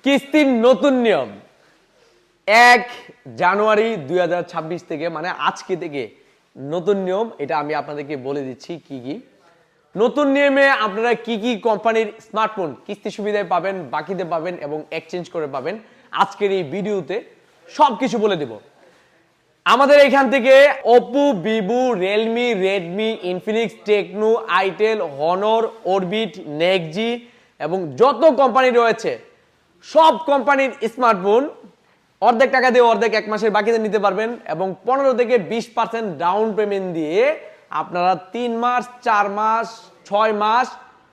কিস্তির নতুন নিয়ম 1 জানুয়ারি 2026 থেকে, মানে আজকে থেকে নতুন নিয়ম। এটা আমি আপনাদেরকে বলে দিচ্ছি কি কি নতুন নিয়মে আপনারা কি কি কোম্পানির স্মার্টফোন কিস্তি সুবিধায় পাবেন, বাকিতে পাবেন এবং এক্সচেঞ্জ করে পাবেন। আজকের এই ভিডিওতে সবকিছু বলে দেব। আমাদের এখান থেকে Oppo, Vivo, Realme, Redmi, Infinix, Tecno, itel, Honor, Orbit, NexG এবং যত কোম্পানি রয়েছে সব কোম্পানির স্মার্টফোন অর্ধেক টাকা দিয়ে অর্ধেক 1 মাসের বাকিতে নিতে পারবেন এবং 15 থেকে 20% ডাউন পেমেন্ট দিয়ে আপনারা 3 মাস, 4 মাস, 6 মাস,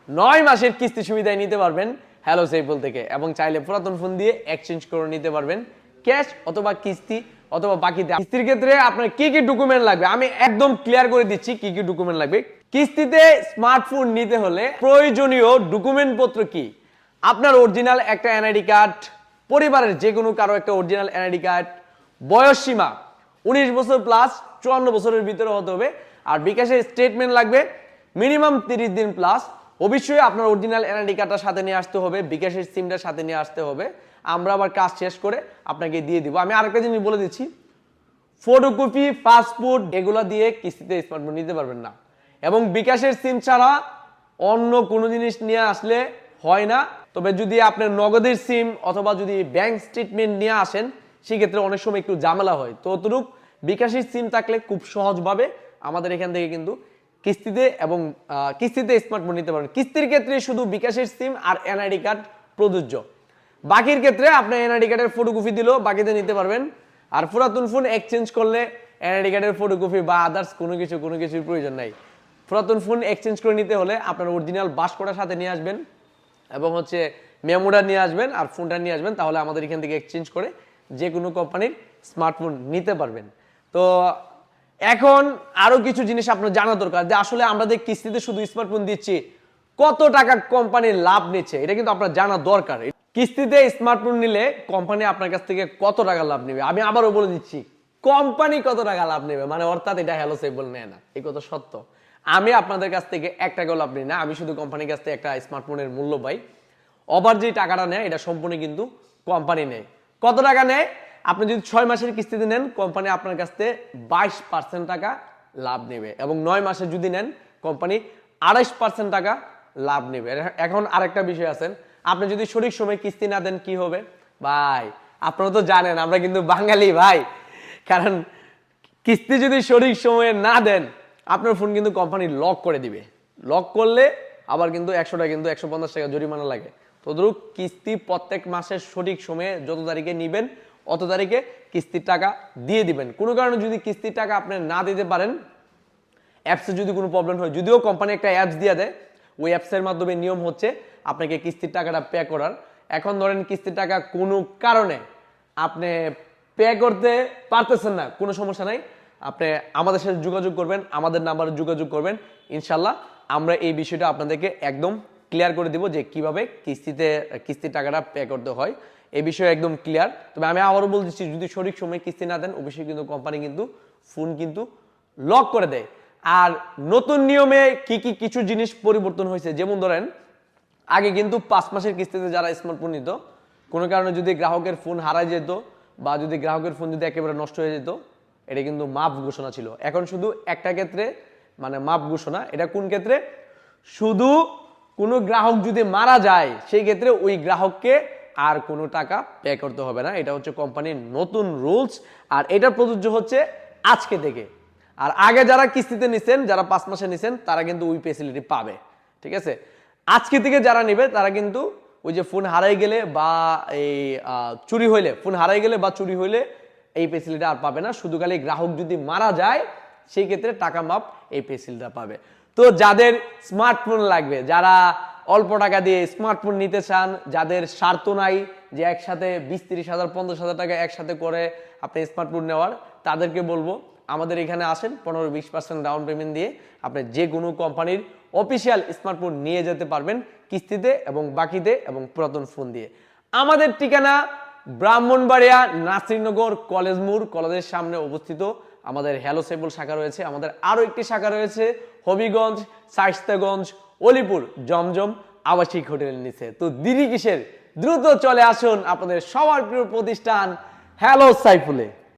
9 মাসের কিস্তি সুবিধায় নিতে পারবেন হ্যালো সাইফুল থেকে। এবং চাইলে পুরাতন ফোন দিয়ে এক্সচেঞ্জ করে নিতে পারবেন ক্যাশ অথবা কিস্তি অথবা বাকিতে। কিস্তির ক্ষেত্রে আপনার কি কি ডকুমেন্ট লাগবে আমি একদম ক্লিয়ার করে দিচ্ছি কি কি ডকুমেন্ট লাগবে। কিস্তিতে স্মার্টফোন নিতে হলে প্রয়োজনীয় ডকুমেন্ট পত্র কি? আপনার অরিজিনাল একটা এনআইডি কার্ড, পরিবারের যে কোনো কারো একটা অরিজিনাল এনআইডি কার্ড, বয়স সীমা 19 বছর প্লাস 54 বছরের ভিতরে হতে হবে। আর বিকাশের স্টেটমেন্ট লাগবে মিনিমাম 30 দিন প্লাস। অবশ্যই আপনার অরিজিনাল এনআইডি কার্ডটা সাথে নিয়ে আসতে হবে, বিকাশের সিমটা সাথে নিয়ে আসতে হবে। আমরা আবার কাজ শেষ করে আপনাকে দিয়ে দিব। আমি আরেকটা জিনিস বলে দিচ্ছি, ফটোকপি, পাসপোর্ট এগুলো দিয়ে কিস্তিতে স্মার্টফোন নিতে পারবেন না এবং বিকাশের সিম ছাড়া অন্য কোনো জিনিস নিয়ে আসলে হয় না। তবে যদি আপনার নগদের সিম অথবা যদি ব্যাংক স্টেটমেন্ট নিয়ে আসেন সেক্ষেত্রে অনেক সময় একটু ঝামেলা হয়। তো অতটুক বিকাশের সিম থাকলে খুব সহজভাবে আমাদের এখান থেকে কিন্তু কিস্তিতে স্মার্টফোন নিতে পারবেন। কিস্তির ক্ষেত্রে শুধু বিকাশের সিম আর এনআইডি কার্ড প্রযোজ্য। বাকির ক্ষেত্রে আপনার এনআইডি কার্ডের ফটোকপি দিলেও বাকিতে নিতে পারবেন। আর পুরাতন ফোন এক্সচেঞ্জ করলে এনআইডি কার্ডের ফটোকপি বা আদার্স কোনো কিছুর প্রয়োজন নাই। পুরাতন ফোন এক্সচেঞ্জ করে নিতে হলে আপনার অরিজিনাল বাসকোটার সাথে নিয়ে আসবেন এবং মেমোটা নিয়ে আসবেন আর ফোনটা নিয়ে আসবেন, তাহলে আমাদের এখান থেকে এক্সচেঞ্জ করে যে কোনো কোম্পানির স্মার্টফোন নিতে পারবেন। তো এখন আরো কিছু জিনিস আপনার জানা দরকার যে আসলে আমাদের কিস্তিতে শুধু স্মার্টফোন দিচ্ছি, কত টাকা কোম্পানি লাভ নিচ্ছে এটা কিন্তু আপনার জানা দরকার। কিস্তিতে স্মার্টফোন নিলে কোম্পানি আপনার কাছ থেকে কত টাকা লাভ নেবে আমি আবারও বলে দিচ্ছি, কোম্পানি কত টাকা লাভ নেবে, মানে অর্থাৎ এটা হ্যালো সাইফুল নেয় না, এই কথা সত্য। আমি আপনাদের কাছ থেকে 1 টাকাও লাভ নিই না, আমি শুধু কোম্পানির কাছ থেকে একটা স্মার্টফোনের মূল্য পাই। ওভার যে টাকাটা নেয় এটা সম্পূর্ণ কিন্তু কোম্পানি নেয়। কত টাকা নেয়? আপনি যদি 6 মাসের কিস্তিতে নেন কোম্পানি আপনার কাছ থেকে 22% টাকা লাভ নেবে এবং 9 মাসে যদি নেন কোম্পানি 28% টাকা লাভ নেবে। এখন আরেকটা বিষয় আছে, আপনি যদি সঠিক সময় কিস্তি না দেন কি হবে ভাই? আপনারা তো জানেন আমরা কিন্তু বাঙালি ভাই, কারণ কিস্তি যদি সঠিক সময়ে না দেন আপনার ফোন কিন্তু কোম্পানি লক করে দিবে। লক করলে আবার কিন্তু 100 টাকা কিন্তু 150 টাকা জরিমানা লাগে। তদ্রুপ কিস্তি প্রত্যেক মাসের সঠিক সময়ে যত তারিখে নিবেন অত তারিখে কিস্তির টাকা দিয়ে দিবেন। কোনো কারণে যদি কিস্তির টাকা আপনি না দিতে পারেন, অ্যাপসে যদি কোনো প্রবলেম হয়, যদিও কোম্পানি একটা অ্যাপস দিয়ে দেয়, ওই অ্যাপসের মাধ্যমে নিয়ম হচ্ছে আপনাকে কিস্তির টাকাটা পে করার। এখন ধরেন কিস্তির টাকা কোনো কারণে আপনি পে করতে পারতেছেন না, কোনো সমস্যা নাই, আপনি আমাদের সাথে যোগাযোগ করবেন, আমাদের নাম্বারে যোগাযোগ করবেন। ইনশাল্লাহ আমরা এই বিষয়টা আপনাদেরকে একদম ক্লিয়ার করে দিব যে কিভাবে কিস্তির টাকাটা পে করতে হয়, এই বিষয়ে একদম ক্লিয়ার। তবে আমি আবারও বলতেছি, যদি সঠিক সময় কিস্তি না দেন অবশ্যই কিন্তু কোম্পানি কিন্তু ফোন কিন্তু লক করে দেয়। আর নতুন নিয়মে কি কি কিছু জিনিস পরিবর্তন হয়েছে, যেমন ধরেন আগে কিন্তু 5 মাসের কিস্তিতে যারা স্মার্টফোন নিত, কোনো কারণে যদি গ্রাহকের ফোন হারায় যেত বা যদি গ্রাহকের ফোন যদি একেবারে নষ্ট হয়ে যেত, এটা কিন্তু মাপ ঘোষণা ছিল। এখন শুধু একটা ক্ষেত্রে মানে মাপ ঘোষণা, এটা কোন ক্ষেত্রে? শুধু কোনো গ্রাহক যদি মারা যায় সেই ক্ষেত্রে ওই গ্রাহককে আর কোনো টাকা পে করতে হবে না। এটা হচ্ছে কোম্পানির নতুন রুলস আর এটা প্রযোজ্য হচ্ছে আজকে থেকে। আর আগে যারা কিস্তিতে নিছেন, যারা 5 মাসে নিছেন, তারা কিন্তু ওই ফেসিলিটি পাবে। ঠিক আছে? আজকে থেকে যারা নেবে তারা কিন্তু ওই যে ফোন হারাই গেলে বা চুরি হইলে এই ফেসিলিটি আর পাবে না। শুধু খালি গ্রাহক যদি মারা যায় সেই ক্ষেত্রে টাকা মাপ এই ফেসিলিটিটা পাবে। তো যাদের স্মার্টফোন লাগবে, যারা অল্প টাকা দিয়ে স্মার্টফোন নিতে চান, যাদের স্বার্থ নাই যে একসাথে 20-30 হাজার 50 হাজার টাকা একসাথে করে আপনি স্মার্টফোন নেওয়ার, তাদেরকে বলবো আমাদের এখানে আসেন, 15-20% ডাউন পেমেন্ট দিয়ে আপনি যে কোনো কোম্পানির অফিসিয়াল স্মার্টফোন নিয়ে যেতে পারবেন কিস্তিতে এবং বাকিতে এবং পুরাতন ফোন দিয়ে। আমাদের ঠিকানা ব্রাহ্মণবাড়িয়া নাসিরনগর কলেজ মোড়, কলেজের সামনে অবস্থিত আমাদের হ্যালো সাইফুল শাখা রয়েছে। আমাদের আরো একটি শাখা রয়েছে হবিগঞ্জ, শায়েস্তাগঞ্জ, অলিপুর জমজম আবাসিক হোটেলের নিচে। তো দেরি কিসের? দ্রুত চলে আসুন আপনাদের সবার প্রিয় প্রতিষ্ঠান হ্যালো সাইফুলে।